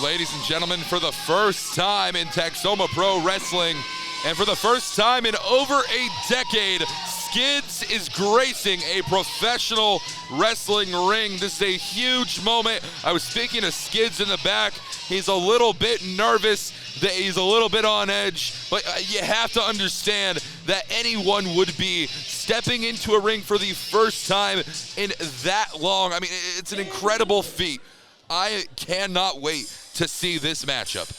Well, ladies and gentlemen, for the first time in Texoma Pro Wrestling, and for the first time in over a decade, Skidz is gracing a professional wrestling ring. This is a huge moment. I was speaking to Skidz in the back. He's a little bit nervous, that he's a little bit on edge, but you have to understand that anyone would be stepping into a ring for the first time in that long. I mean, it's an incredible feat. I cannot wait to see this matchup.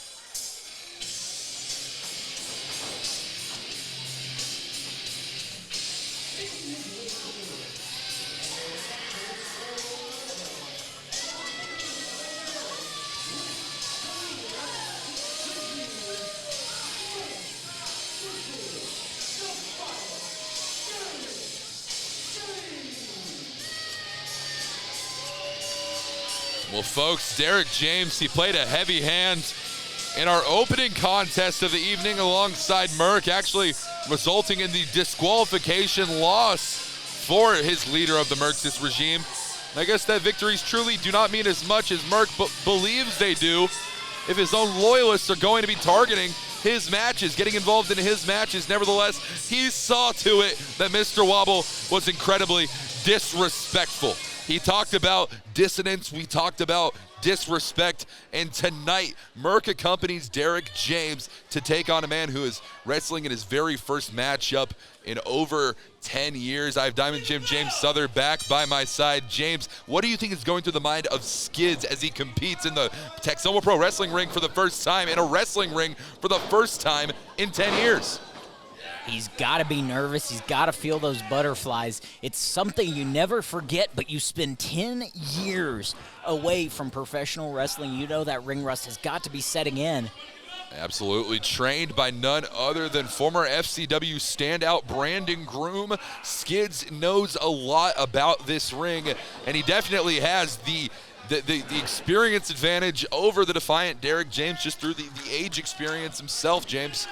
Well, folks, Derek James, he played a heavy hand in our opening contest of the evening alongside Merck, actually resulting in the disqualification loss for his leader of the Merck's regime. I guess that victories truly do not mean as much as Merck believes they do if his own loyalists are going to be targeting his matches, getting involved in his matches. Nevertheless, he saw to it that Mr. Wobble was incredibly disrespectful. He talked about dissonance, we talked about disrespect, and tonight, Merck accompanies Derek James to take on a man who is wrestling in his very first matchup in over 10 years. I have Diamond Jim James Souther back by my side. James, what do you think is going through the mind of Skidz as he competes in the Texoma Pro Wrestling ring for the first time, in a wrestling ring for the first time in 10 years? He's got to be nervous. He's got to feel those butterflies. It's something you never forget, but you spend 10 years away from professional wrestling. You know that ring rust has got to be setting in. Absolutely. Trained by none other than former FCW standout Brandon Groom. Skidz knows a lot about this ring, and he definitely has the experience advantage over the defiant Derek James just through the age experience himself, James.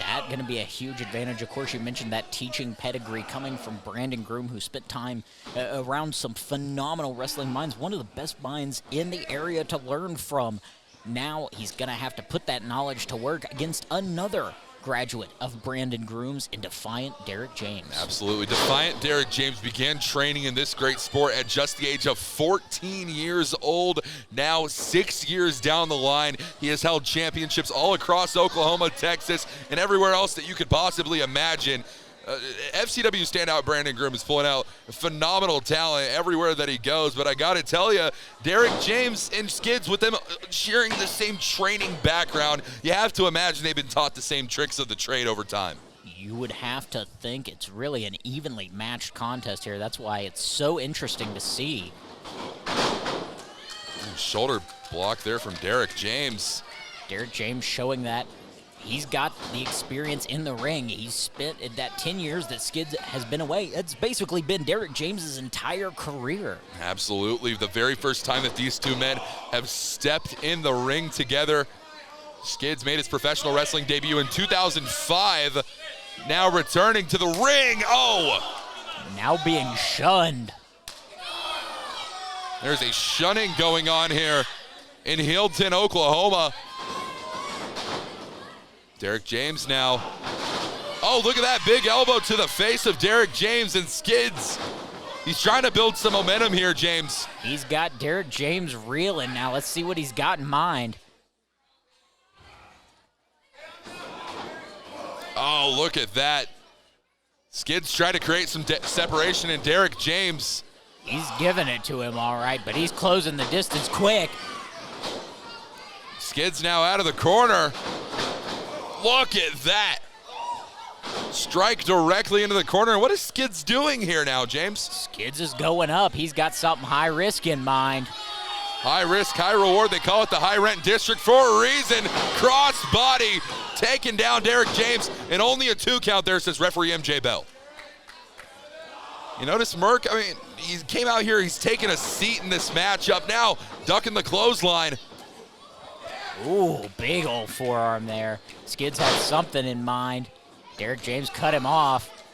That going to be a huge advantage. Of course, you mentioned that teaching pedigree coming from Brandon Groom, who spent time around some phenomenal wrestling minds, one of the best minds in the area to learn from. Now he's going to have to put that knowledge to work against another graduate of Brandon Groom's in defiant Derek James. Absolutely. Defiant Derek James began training in this great sport at just the age of 14 years old. Now 6 years down the line, he has held championships all across Oklahoma, Texas, and everywhere else that you could possibly imagine. FCW standout Brandon Groom is pulling out phenomenal talent everywhere that he goes, but I gotta tell you, Derek James and Skidz, with them sharing the same training background, you have to imagine they've been taught the same tricks of the trade over time. You would have to think it's really an evenly matched contest here. That's why it's so interesting to see. Shoulder block there from Derek James. Derek James showing that he's got the experience in the ring. He's spent that 10 years that Skidz has been away. It's basically been Derek James's entire career. Absolutely. The very first time that these two men have stepped in the ring together. Skidz made his professional wrestling debut in 2005. Now returning to the ring. Oh! Now being shunned. There's a shunning going on here in Hillton, Oklahoma. Derek James now. Oh, look at that big elbow to the face of Derek James, and Skidz. He's trying to build some momentum here, James. He's got Derek James reeling now. Let's see what he's got in mind. Oh, look at that. Skidz trying to create some separation, and Derek James. He's giving it to him all right, but he's closing the distance quick. Skidz now out of the corner. Look at that. Strike directly into the corner. What is Skidz doing here now, James? Skidz is going up. He's got something high risk in mind. High risk, high reward. They call it the high rent district for a reason. Cross body taking down Derek James, and only a 2 count there, says referee MJ Bell. You notice Merck, I mean, he came out here, he's taking a seat in this matchup now, ducking the clothesline. Ooh, big old forearm there. Skidz had something in mind. Derek James cut him off.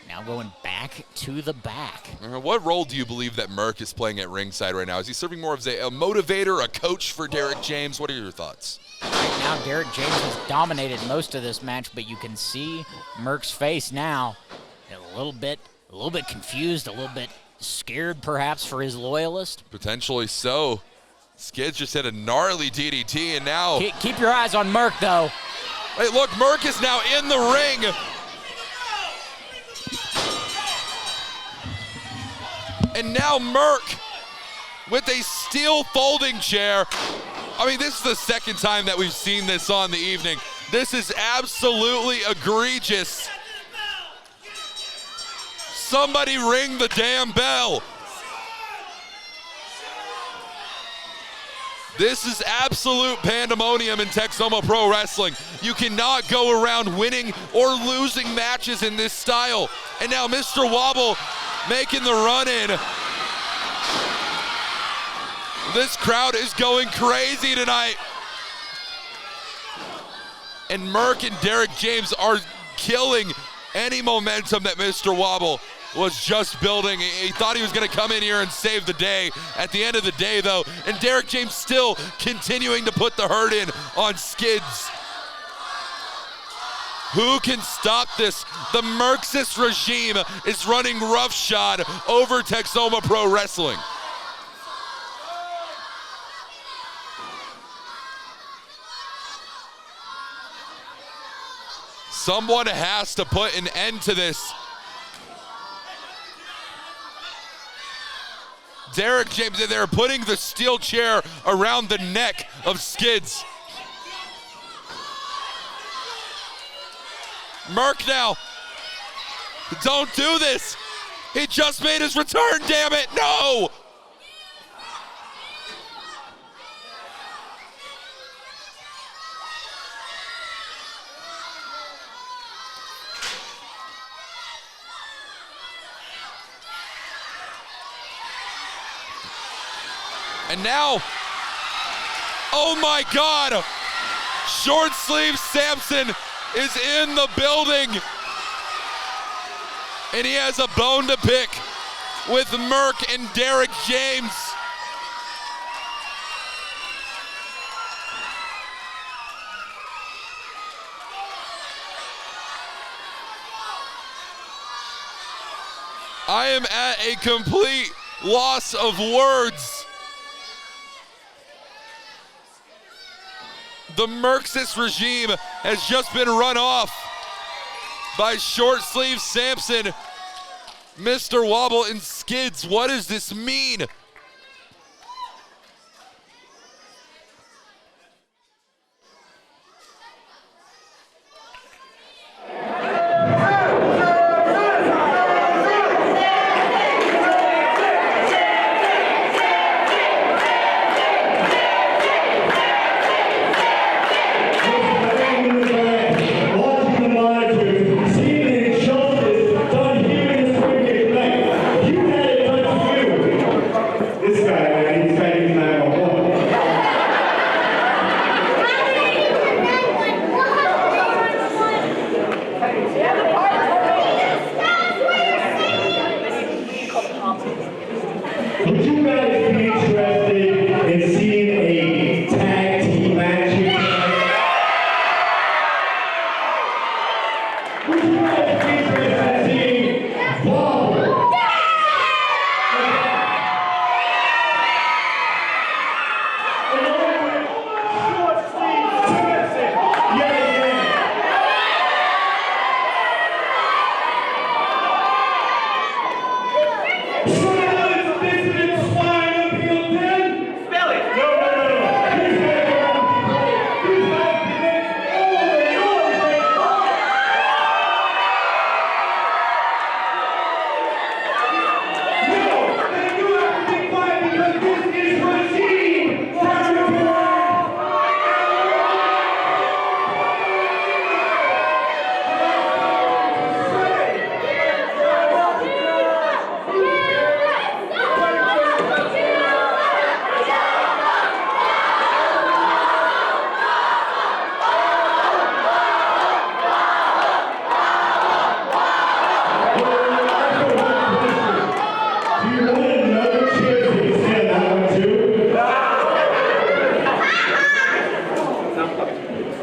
Now going back back to the back. What role do you believe that Merck is playing at ringside right now? Is he serving more as a motivator, a coach for Derek James? What are your thoughts? Right now, Derek James has dominated most of this match, but you can see Merck's face now a little bit confused, a little bit scared perhaps for his loyalist. Potentially so. Skidz just hit a gnarly DDT, and now... Keep your eyes on Merck, though. Hey, look, Merck is now in the ring. And now Merck with a steel folding chair. I mean, this is the second time that we've seen this on the evening. This is absolutely egregious. Somebody ring the damn bell. This is absolute pandemonium in Texoma Pro Wrestling. You cannot go around winning or losing matches in this style. And now Mr. Wobble making the run in. This crowd is going crazy tonight. And Merck and Derek James are killing any momentum that Mr. Wobble was just building. He thought he was going to come in here and save the day. At the end of the day, though, and Derek James still continuing to put the hurt in on Skidz. Who can stop this? The Merxist regime is running roughshod over Texoma Pro Wrestling. Someone has to put an end to this. Derek James, they're putting the steel chair around the neck of Skidz. Merck now. Don't do this. He just made his return, damn it. No. And now, oh my God, Short Sleeve Samson is in the building. And he has a bone to pick with Merck and Derek James. I am at a complete loss of words. The Merxist regime has just been run off by Short Sleeve Samson, Mr. Wobble, and Skidz. What does this mean?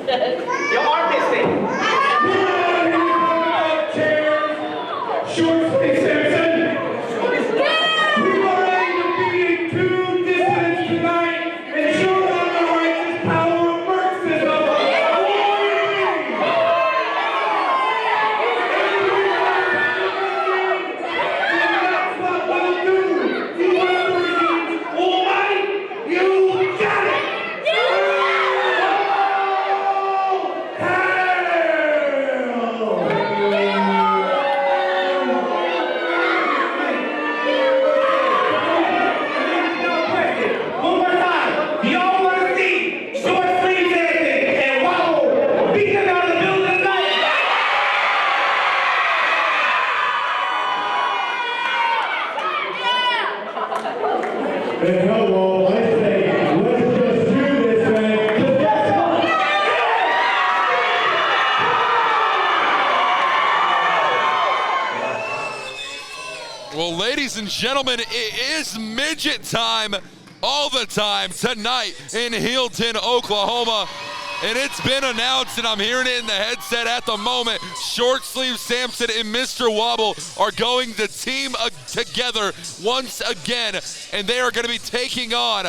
Your armpit thing. Short space, Samson. We are ready to be in two disciplines tonight and show them the righteous power of Marxism. That's what we'll do. You want the regime? All right, you got it. One more time. Y'all want to see short sleeves dancing and wobble? Beat them out of the building tonight. Hey, hello, I say, let's just do this, man. 'Cause guess what? Well, ladies and gentlemen, it is midget time all the time tonight in Healdton, Oklahoma. And it's been announced, and I'm hearing it in the headset at the moment, Short Sleeve Samson and Mr. Wobble are going to team together once again, and they are going to be taking on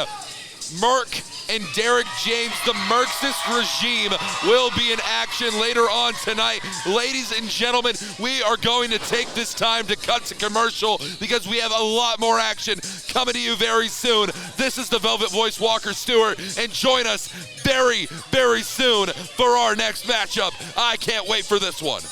Merk and Derek James. The Marxist regime will be in action later on tonight. Ladies and gentlemen, we are going to take this time to cut to commercial because we have a lot more action coming to you very soon. This is the Velvet Voice Walker Stewart, and join us very, very soon for our next matchup. I can't wait for this one.